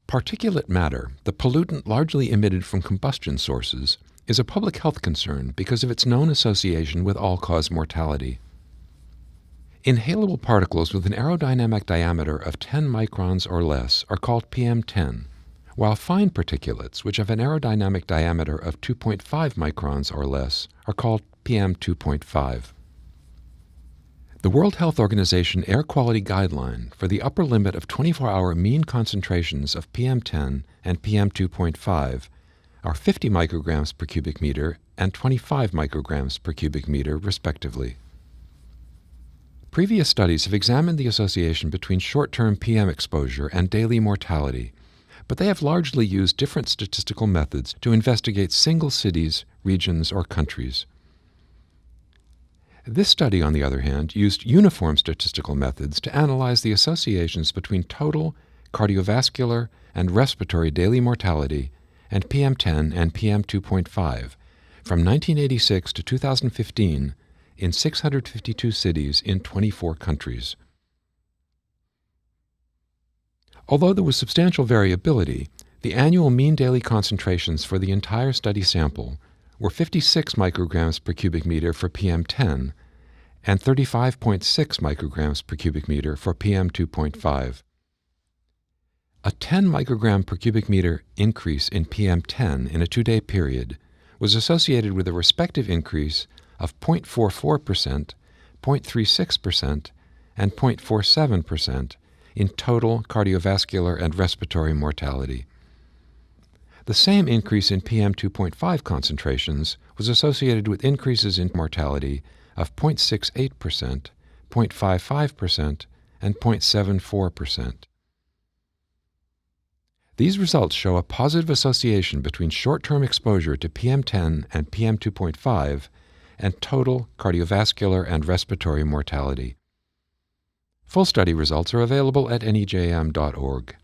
Particulate matter, the pollutant largely emitted from combustion sources, is a public health concern because of its known association with all-cause mortality. Inhalable particles with an aerodynamic diameter of 10 microns or less are called PM10, while fine particulates, which have an aerodynamic diameter of 2.5 microns or less, are called PM2.5. The World Health Organization Air Quality Guideline for the upper limit of 24-hour mean concentrations of PM10 and PM2.5 are 50 micrograms per cubic meter and 25 micrograms per cubic meter, respectively. Previous studies have examined the association between short-term PM exposure and daily mortality, but they have largely used different statistical methods to investigate single cities, regions, or countries. This study, on the other hand, used uniform statistical methods to analyze the associations between total, cardiovascular, and respiratory daily mortality and PM10 and PM2.5 from 1986 to 2015 in 652 cities in 24 countries. Although there was substantial variability, the annual mean daily concentrations for the entire study sample were 56 micrograms per cubic meter for PM10 and 35.6 micrograms per cubic meter for PM2.5. A 10 microgram per cubic meter increase in PM10 in a 2-day period was associated with a respective increase of 0.44%, 0.36%, and 0.47% in total cardiovascular and respiratory mortality. The same increase in PM2.5 concentrations was associated with increases in mortality of 0.68%, 0.55%, and 0.74%. These results show a positive association between short-term exposure to PM10 and PM2.5 and total cardiovascular and respiratory mortality. Full study results are available at nejm.org.